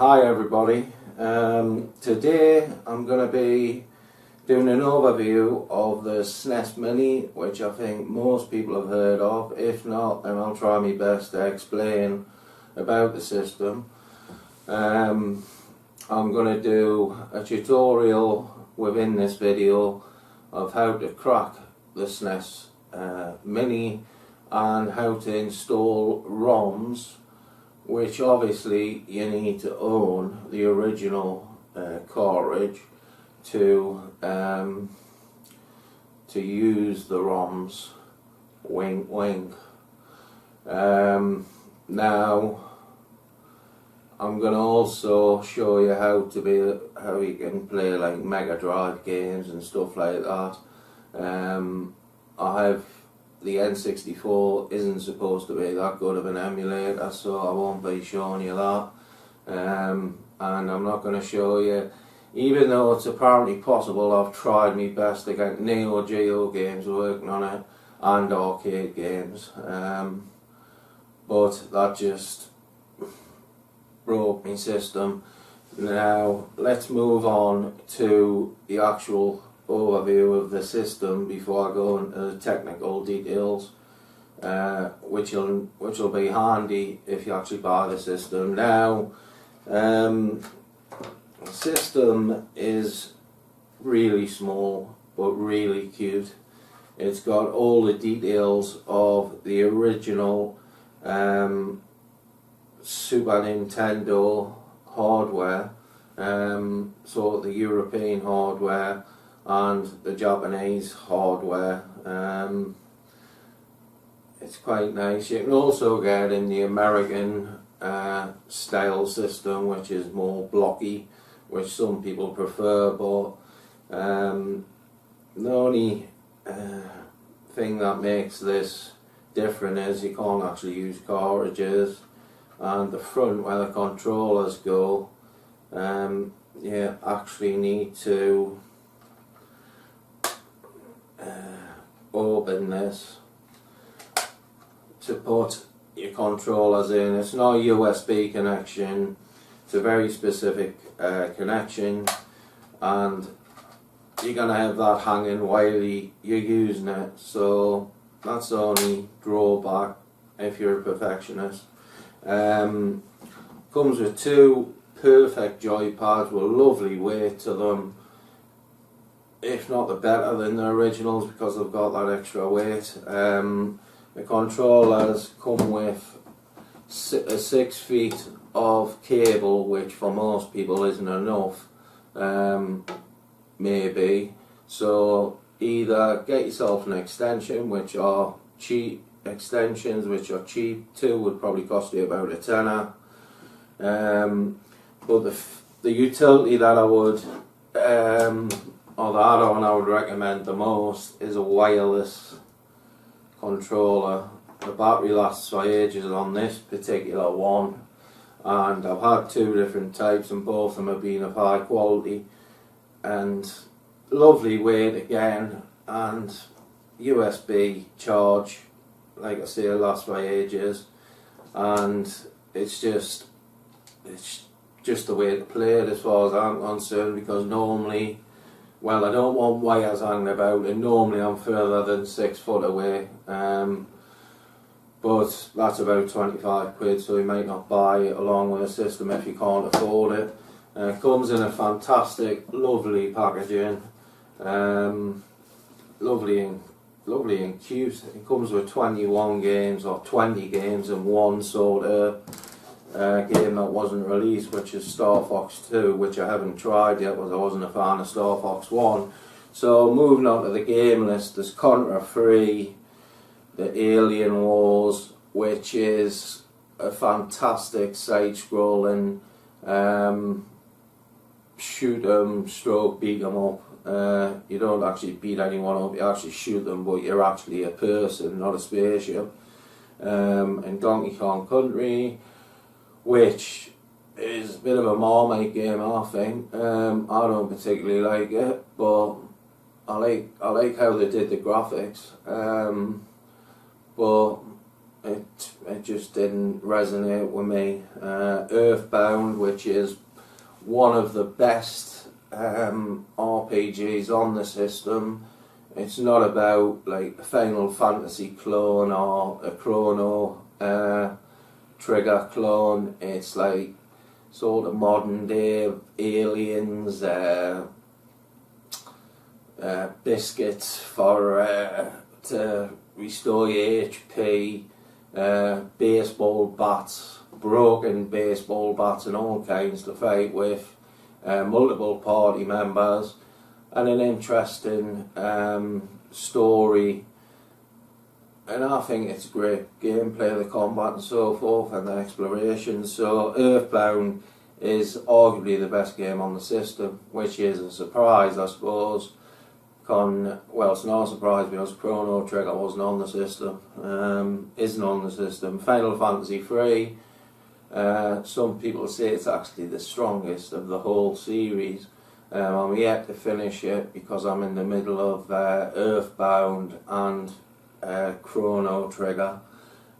Hi everybody, today I'm going to be doing an overview of the SNES Mini, which I think most people have heard of. If not, then I'll try my best to explain about the system. I'm going to do a tutorial within this video of how to crack the SNES Mini and how to install ROMs, which obviously you need to own the original cartridge to use the ROMs. Wink wink. Now I'm going to also show you how you can play like Mega Drive games and stuff like that. I have the N64 isn't supposed to be that good of an emulator, so I won't be showing you that. And I'm not going to show you, even though it's apparently possible. I've tried my best to get Neo Geo games working on it and arcade games, but that just broke my system. Now let's move on to the actual overview of the system before I go into the technical details, which will be handy if you actually buy the system. Now the system is really small but really cute. It's got all the details of the original Super Nintendo hardware, so the European hardware and the Japanese hardware. It's quite nice. You can also get in the American style system, which is more blocky, which some people prefer, but the only thing that makes this different is you can't actually use cartridges, and the front where the controllers go, you actually need to open this to put your controllers in. It's not a USB connection, it's a very specific connection, and you're going to have that hanging while you're using it, so that's the only drawback if you're a perfectionist. Comes with two perfect joypads with lovely weight to them, if not the better than the originals, because they've got that extra weight. The controllers come with 6 feet of cable, which for most people isn't enough, maybe. So either get yourself an extension, which are cheap extensions, which are cheap. 2 would probably cost you about a tenner. But the utility that I would or the add-on I would recommend the most is a wireless controller. The battery lasts for ages on this particular one, and I've had 2 different types and both of them have been of high quality and lovely weight again, and USB charge, like I say, lasts for ages, and it's just the way to play it as far as I'm concerned, because normally, well, I don't want wires hanging about, and normally I'm further than 6 foot away, but that's about 25 quid, so you might not buy it along with a system if you can't afford it. It comes in a fantastic, lovely packaging, lovely and cute. It comes with 21 games or 20 games and one sort of game that wasn't released, which is Star Fox 2, which I haven't tried yet because I wasn't a fan of Star Fox 1. So moving on to the game list, there's Contra 3, the Alien Wars, which is a fantastic side-scrolling shoot 'em stroke beat 'em up. You don't actually beat anyone up, you actually shoot them, but you're actually a person, not a spaceship. And Donkey Kong Country, which is a bit of a Marmite game, I think. I don't particularly like it, but I like how they did the graphics. But it just didn't resonate with me. Earthbound, which is one of the best RPGs on the system. It's not about like a Final Fantasy clone or a Chrono Trigger clone. It's like sort of modern day aliens, biscuits for to restore your HP, baseball bats, broken baseball bats and all kinds to fight with, multiple party members, and an interesting story. And I think it's great gameplay, the combat and so forth, and the exploration. So Earthbound is arguably the best game on the system, which is a surprise, I suppose. Well, it's not a surprise because Chrono Trigger wasn't on the system, isn't on the system. Final Fantasy III, some people say it's actually the strongest of the whole series. I'm yet to finish it because I'm in the middle of Earthbound and Chrono Trigger.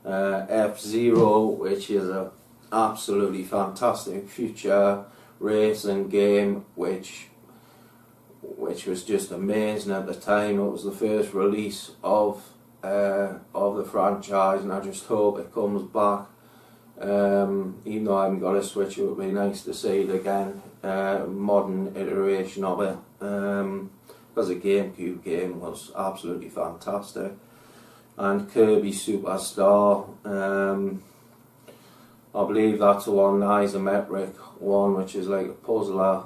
F-Zero, which is a absolutely fantastic future racing game, which was just amazing at the time. It was the first release of the franchise, and I just hope it comes back. Even though I haven't got a Switch, it would be nice to see it again, modern iteration of it, because the GameCube game was absolutely fantastic. And Kirby Superstar, I believe that's the one, isometric one, which is like a puzzler,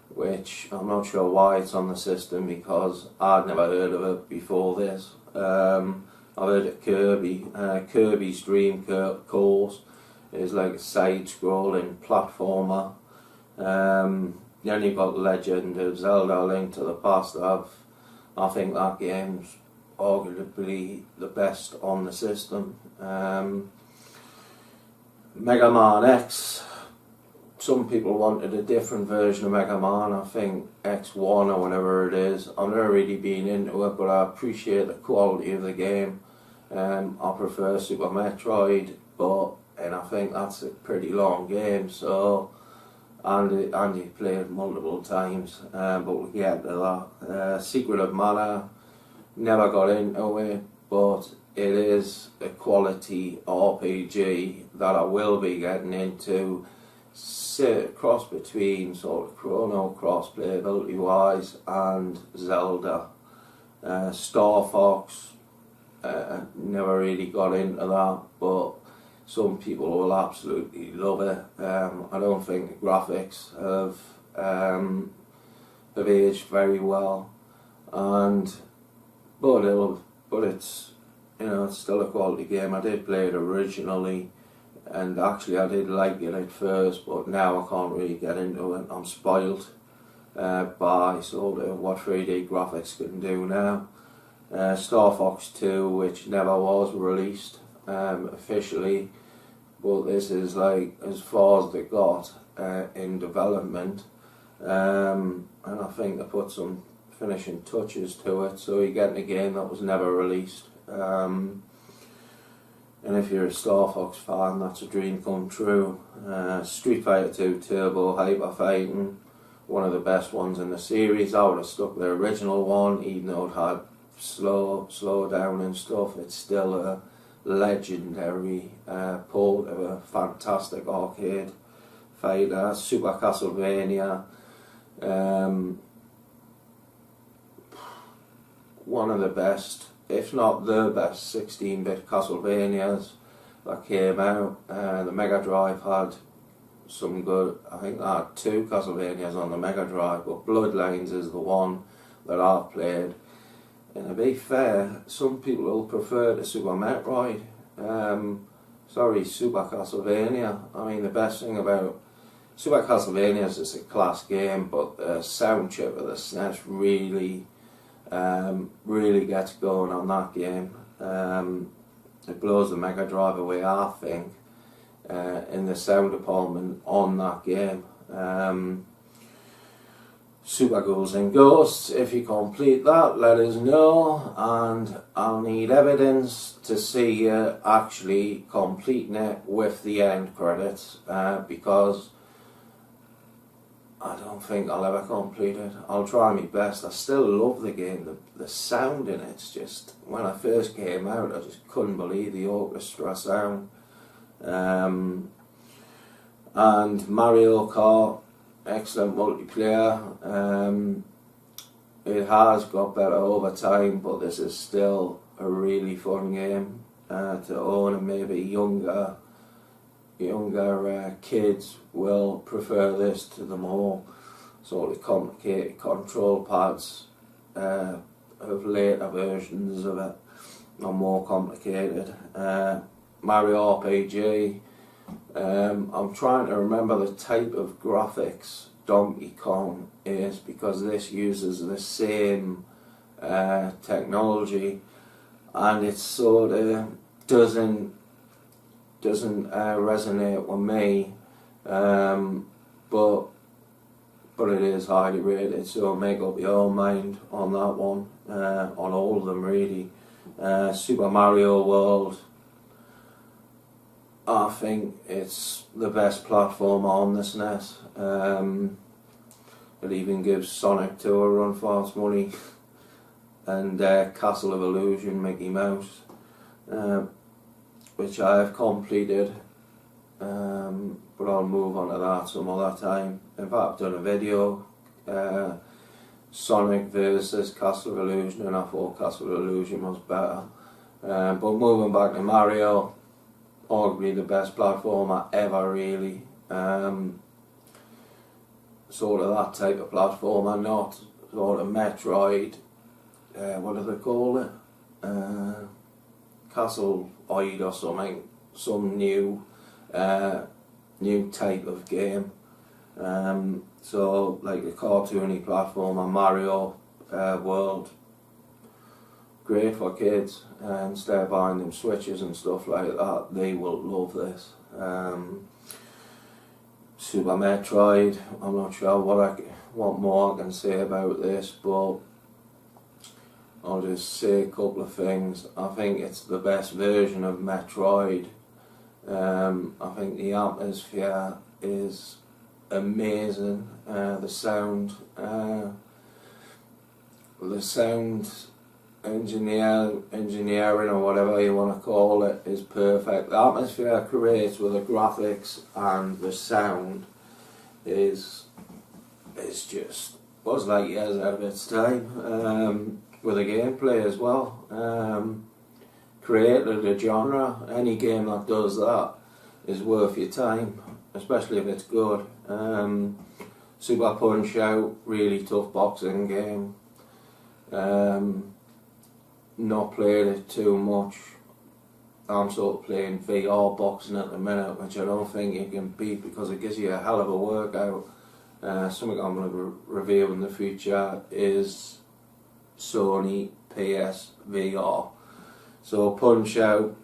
which I'm not sure why it's on the system because I'd never heard of it before this. I've heard of Kirby's Dream Course is like a side-scrolling platformer. Then you've got Legend of Zelda: Link to the Past. I think that game's arguably the best on the system. Mega Man X. Some people wanted a different version of Mega Man. I think X1 or whatever it is. I've never really been into it, but I appreciate the quality of the game. I prefer Super Metroid, and I think that's a pretty long game. So, Andy played it multiple times, but we'll get to that. Secret of Mana, never got into it, but it is a quality RPG that I will be getting into. Sit cross between sort of Chrono Cross playability wise and Zelda. Star Fox, never really got into that, but some people will absolutely love it. I don't think the graphics have aged very well, but it's, you know, it's still a quality game. I did play it originally, and actually I did like it at first, but now I can't really get into it. I'm spoiled by sort of what 3D graphics can do now. Star Fox 2, which never was released officially, but this is like as far as they got in development, and I think they put some finishing touches to it, so you're getting a game that was never released. And if you're a Star Fox fan, that's a dream come true. Street Fighter 2 Turbo Hyper Fighting, one of the best ones in the series. I would have stuck with the original one, even though it had slow down and stuff. It's still a legendary port of a fantastic arcade fighter. Super Castlevania, one of the best, if not the best, 16-bit Castlevanias that came out. The Mega Drive had some good, I think I had 2 Castlevanias on the Mega Drive, but Bloodlines is the one that I've played. And to be fair, some people will prefer the Super Metroid, Super Castlevania. I mean, the best thing about Super Castlevania is it's a class game, but the sound chip of the SNES really gets going on that game. It blows the Mega Drive away, I think, in the sound department on that game. Super Ghouls and Ghosts. If you complete that, let us know, and I'll need evidence to see you actually completing it with the end credits, because I don't think I'll ever complete it. I'll try my best. I still love the game. The sound in it's just, when I first came out, I just couldn't believe the orchestra sound. And Mario Kart, excellent multiplayer. It has got better over time, but this is still a really fun game to own, and maybe younger kids will prefer this to the more sort of complicated control pads of later versions of it, are more complicated. Mario RPG. I'm trying to remember the type of graphics Donkey Kong is, because this uses the same technology, and it sort of doesn't resonate with me, but it is highly rated, so make up your own mind on that one, on all of them really. Super Mario World, I think it's the best platformer on the SNES. It even gives Sonic 2 a run for its money, and Castle of Illusion, Mickey Mouse, which I have completed, but I'll move on to that some other time. In fact, I've done a video, Sonic versus Castle of Illusion, and I thought Castle of Illusion was better. But moving back to Mario, arguably the best platformer ever really. Sort of that type of platformer, not sort of Metroid, what do they call it? Castle-oid or something, some new type of game. So like the cartoony platformer Mario World, great for kids, and instead of buying them Switches and stuff like that, they will love this. Super Metroid, I'm not sure what more I can say about this, but I'll just say a couple of things. I think it's the best version of Metroid. I think the atmosphere is amazing. The sound engineering or whatever you want to call it is perfect. The atmosphere it creates with the graphics and the sound is just was like years out of its time. With the gameplay as well, created a genre. Any game that does that is worth your time, especially if it's good. Super Punch Out, really tough boxing game. Not played it too much. I'm sort of playing VR boxing at the minute, which I don't think you can beat because it gives you a hell of a workout. Something I'm going to review in the future is Sony PS VR. So Punch Out,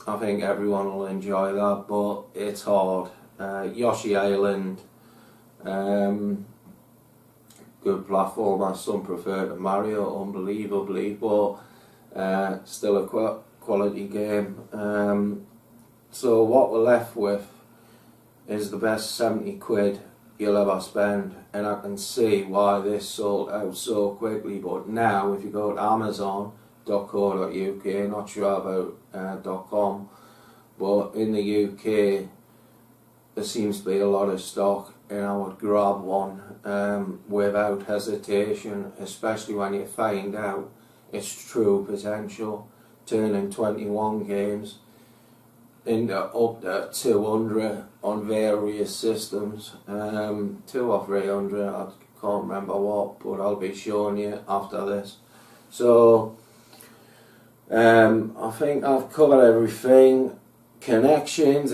I think everyone will enjoy that, but it's hard. Yoshi Island, good platformer. Some prefer to Mario, unbelievably, but still a quality game. So what we're left with is the best 70 quid you'll ever spend, and I can see why this sold out so quickly. But now if you go to amazon.co.uk, not sure about .com, but in the UK there seems to be a lot of stock, and I would grab one without hesitation, especially when you find out its true potential, turning 21 games into up to 200 on various systems, 200 or 300, I can't remember what, but I'll be showing you after this. So I think I've covered everything. Connections,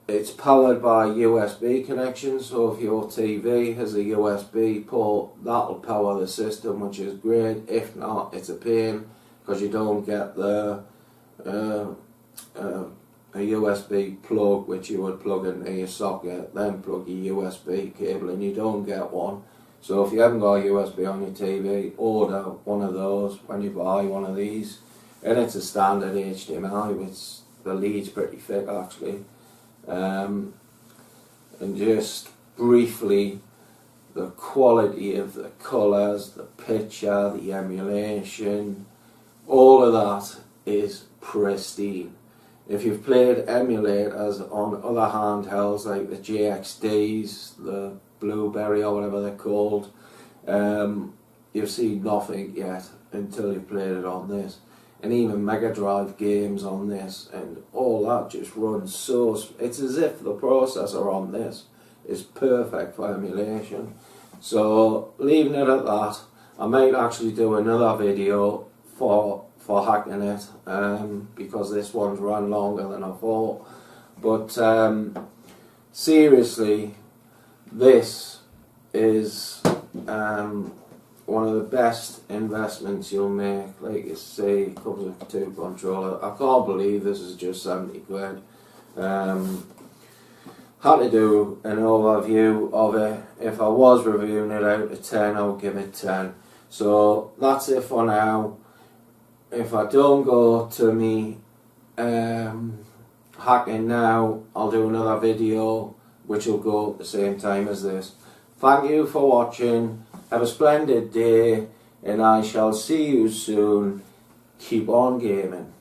it's powered by USB connections, so if your TV has a USB port, that'll power the system, which is great. If not, it's a pain because you don't get the a USB plug which you would plug into your socket, then plug your USB cable, and you don't get one. So if you haven't got a USB on your TV, order one of those when you buy one of these. And it's a standard HDMI, which the lead's pretty thick actually. And just briefly, the quality of the colours, the picture, the emulation, all of that is pristine. If you've played emulators on other handhelds like the JXDs, the Blueberry or whatever they're called, you've seen nothing yet until you've played it on this. And even Mega Drive games on this and all that just runs so... It's as if the processor on this is perfect for emulation. So leaving it at that, I might actually do another video for hacking it, because this one's run longer than I thought. But seriously, this is one of the best investments you'll make. Like you say, it comes with 2 controllers. I can't believe this is just 70 quid. Had to do an overview of it. If I was reviewing it out of 10, I would give it 10. So that's it for now. If I don't go to me hacking now, I'll do another video which will go at the same time as this. Thank you for watching. Have a splendid day, and I shall see you soon. Keep on gaming.